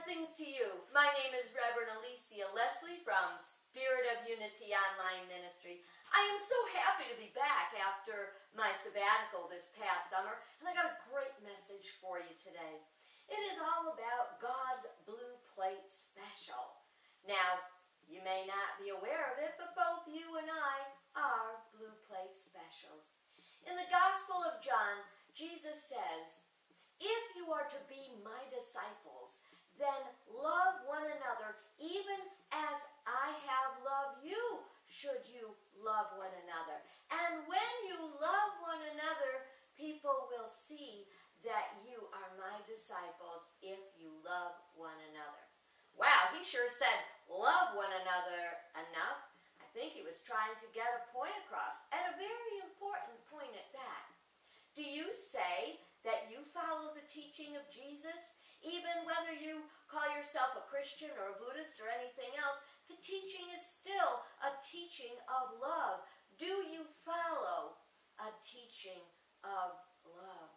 Blessings to you. My name is Reverend Alicia-Leslie from Spirit of Unity Online Ministry. I am so happy to be back after my sabbatical this past summer, and I got a great message for you today. It is all about God's Blue Plate Special. Now, you may not be aware of it, but both you and I are Blue Plate Specials. In the Gospel of John, Jesus says, "If you are to be my disciples, then love one another, even as I have loved you, should you love one another. And when you love one another, people will see that you are my disciples if you love one another." Wow, he sure said love one another enough. I think he was trying to get a point across, and a very important point at that. Do you say that you follow the teaching of Jesus? Even whether you call yourself a Christian or a Buddhist or anything else, the teaching is still a teaching of love. Do you follow a teaching of love?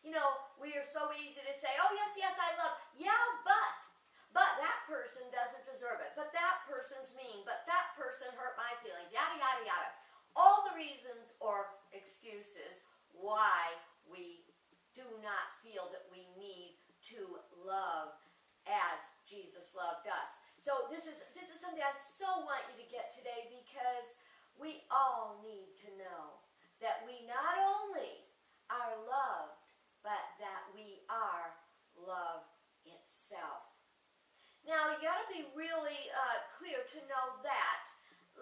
You know, we are so easy to say, oh, yes, I love. Yeah, but that person doesn't deserve it. But that person's mean. But that person hurt my feelings. Yada, yada, yada. All the reasons or excuses why we do not feel that we need to love as Jesus loved us. So this is something I so want you to get today, because we all need to know that we not only are loved, but that we are love itself. Now, you got to be really clear to know that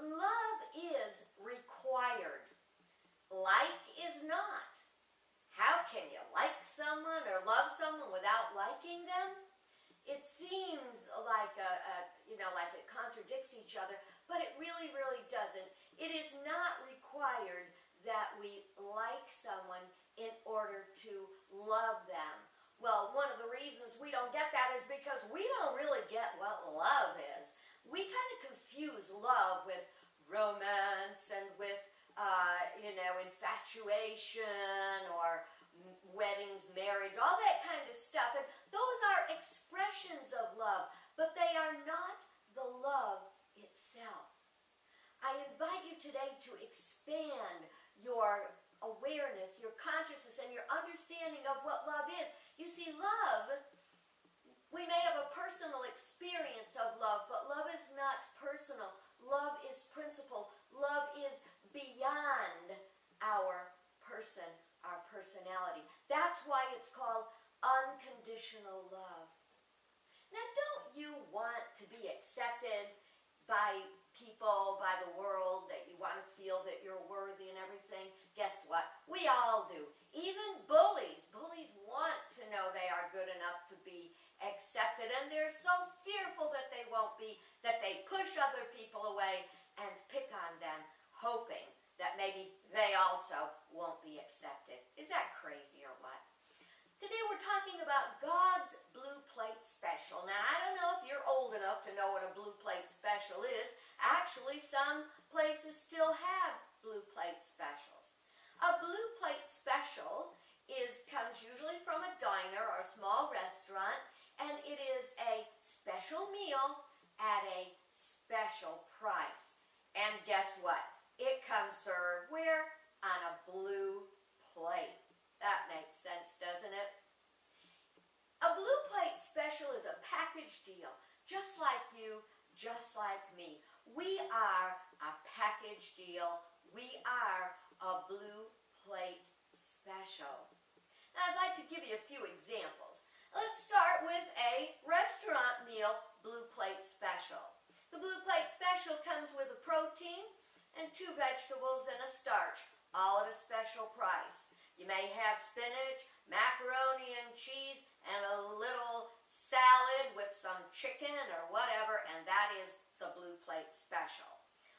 love is required. Like is not. How can you like someone or love someone without liking them? It seems like like it contradicts each other, but it really, really doesn't. It is not required that we like someone in order to love them. Well, one of the reasons we don't get that is because we don't really get what love is. We kind of confuse love with romance and with infatuation or weddings, marriage, all that kind of stuff. And those are expressions of love, but they are not the love itself. I invite you today to expand your awareness, your consciousness, and your understanding of what love is. You see, love, we may have a personal experience of love, but love is not personal. Love is principle. Love is beyond our person, our personality. That's why it's called unconditional love. Now, don't you want to be accepted by people, by the world, that you want to feel that you're worthy and everything? Guess what? We all do. Even bullies. Bullies want to know they are good enough to be accepted, and they're so fearful that they won't be, that they push other people away and pick on them, hoping that maybe they also won't be accepted. Is that crazy or what? Today we're talking about God's Blue Plate Special. Now, I don't know if you're old enough to know what a Blue Plate Special is. Actually, some places still have Blue Plate Specials. A Blue Plate Special comes usually from a diner or a small restaurant, and it is a special meal at a special price. And guess what? It comes served where? On a blue plate. That makes sense, doesn't it? A Blue Plate Special is a package deal, just like you, just like me. We are a package deal. We are a Blue Plate Special. Now, I'd like to give you a few examples. Let's start with a restaurant meal Blue Plate Special. The Blue Plate Special comes with a protein and 2 vegetables and a starch, all at a special price. You may have spinach, macaroni and cheese, and a little salad with some chicken or whatever, and that is the Blue Plate Special.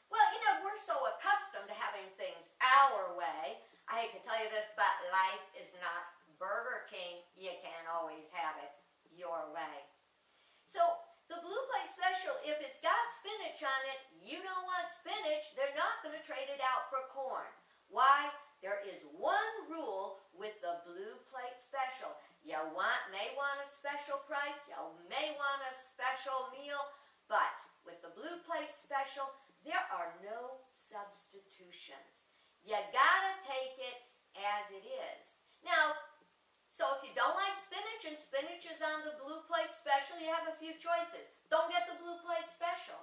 Well, we're so accustomed to having things our way. I hate to tell you this, but life is not Burger King. You can't always have it your way. So, the Blue Plate Special, if it's got spinach on it, you don't want spinach. They're not going to trade it out for corn. Why? There is one rule with the Blue Plate Special. You may want a special price, you may But with the blue plate special, there are no substitutions. You gotta take it as it is. Now, so if you don't like spinach and spinach is on the blue plate special, you have a few choices. Don't get the blue plate special.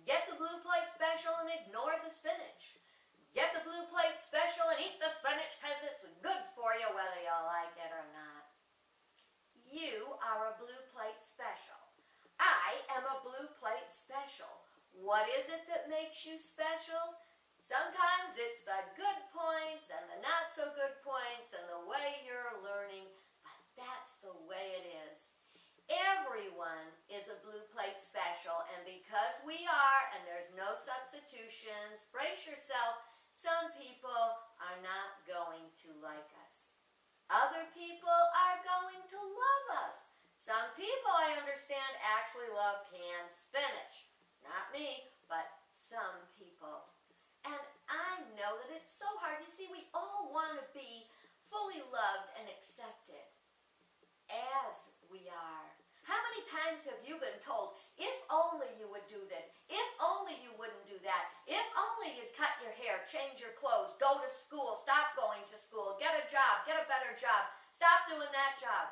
Get the blue plate special and ignore the spinach. Get the blue plate special and eat the spinach because it's good for you whether you like it or not. You are a blue plate special. I am a blue plate special. What is it that makes you special? Sometimes it's the good points and the not so good points and the way you're learning, but that's the way it is. Everyone is a blue plate special, and because we are, and there's no substitutions, brace yourself, some people are not going to like us. Other people are going to love us. Some people, I understand, actually love canned spinach. Not me, but some people. And I know that it's so hard. You see, we all want to be fully loved and accepted as we are. How many times have you been told, if only you would do this, if only you wouldn't do that, if only you'd cut your hair, change your clothes, go to school, stop going to school, get a job, get a better job, stop doing that job.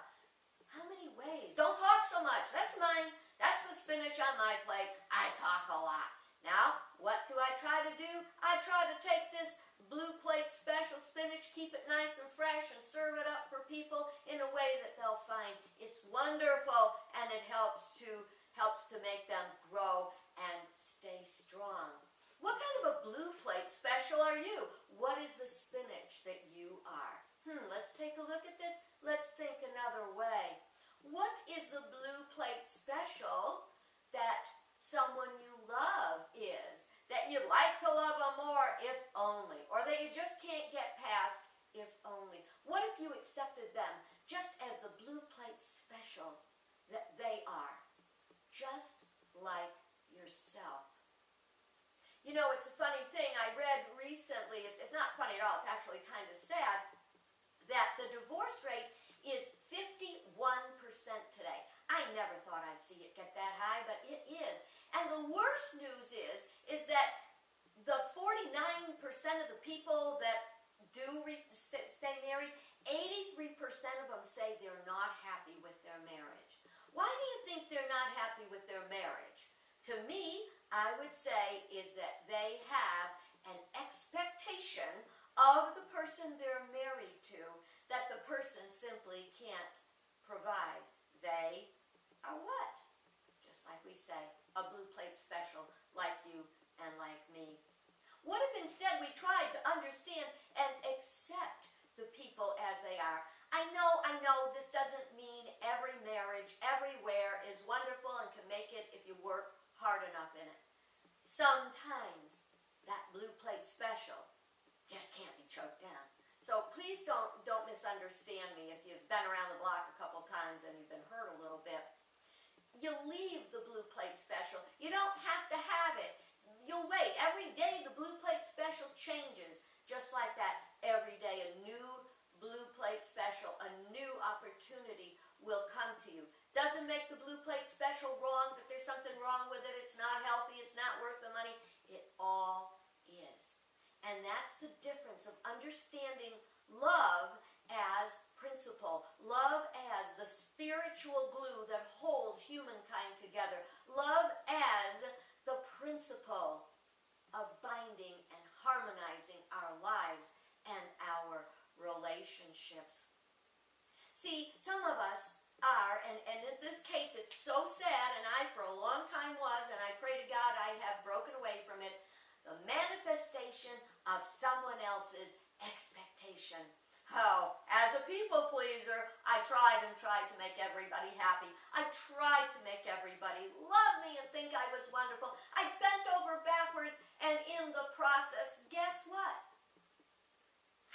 How many ways? Don't talk so much. That's mine. That's the spinach on my plate. I talk a lot. Now, what do I try to do? I try to take this blue plate special spinach, keep it nice and fresh, and serve it up for people in a way that they'll find it's wonderful, and it helps to make them grow and stay strong. What kind of a blue plate special are you? What is the spinach that you are? Let's take a look at this. Let's think another way. What is the blue plate special that someone you love is? That you'd like to love them more, if only. Or that you just can't get past, if only. What if you accepted them just as the blue plate special that they are? Just like yourself. You know, it's a funny thing. I read recently, it's not funny at all, it's actually kind of sad, that the divorce rate is 51% today. I never thought I'd see it get that high, but it is. And the worst news is that the 49% of the people that do stay married, 83% of them say they're not happy with their marriage. Why do you think they're not happy with their marriage? To me, I would say is that they have an expectation of the person they're married to that the person simply can't provide. They are what? Just like we say, a blue plate special like you and like me. What if instead we tried to understand and accept the people as they are? I know this doesn't mean every marriage everywhere is wonderful and can make it if you work hard enough in it. Sometimes that blue plate special just can't be choked down. So please don't misunderstand me if you've been around the block a couple times and you've been hurt a little bit. You leave the blue plate special. You don't have to have it. You'll wait. Every day the blue plate special changes. Just like that, every day a new blue plate special, a new opportunity will come to you. Doesn't make the blue plate special wrong, that there's something wrong with it, it's not healthy, it's not worth the money. It all is. And that's the difference of understanding love as principle. Love as the spiritual glue that holds humankind together. Love as the principle of binding and harmonizing our lives and our relationships. See, some of us are, and in this case it's so sad, and I for a long time was, and I pray to God I have broken away from it, the manifestation of someone else's expectation. Oh, as a people pleaser, I tried to make everybody happy. I tried to make everybody love me and think I was wonderful. I bent over backwards, and in the process, guess what?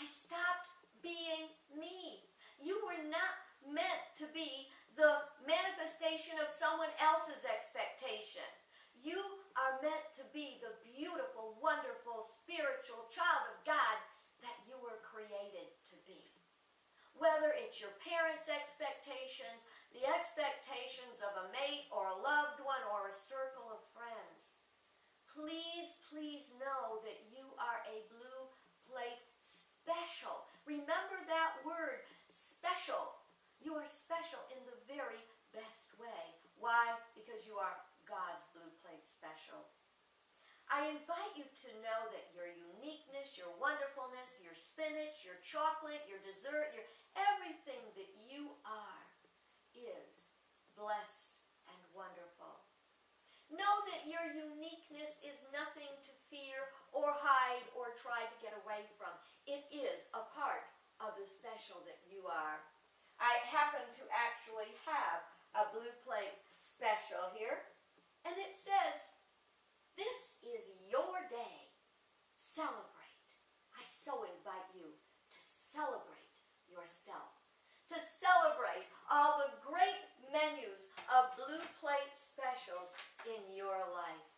I stopped being me. You were not meant to be the manifestation of someone else's expectation. You are meant to be the beautiful, wonderful, spiritual child of God that you were created to be. Whether it's your parents' expectations, the expectations of a mate or a loved one or a circle Why? Because you are God's blue plate special. I invite you to know that your uniqueness, your wonderfulness, your spinach, your chocolate, your dessert, your everything that you are is blessed and wonderful. Know that your uniqueness is nothing to fear or hide or try to get away from. It is a part of the special that you are. I happen to actually have a blue plate special here, and it says, "This is your day. Celebrate." I so invite you to celebrate yourself, to celebrate all the great menus of blue plate specials in your life.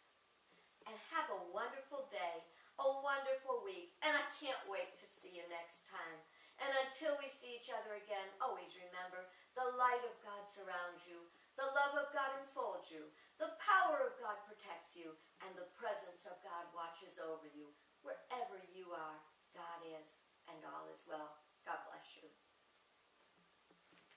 And have a wonderful day, a wonderful week, and I can't wait to see you next time. And until we see each other again, always remember, the light of God surrounds you, the love of God enfolds you, the power of God protects you, and the presence of God watches over you. Wherever you are, God is, and all is well.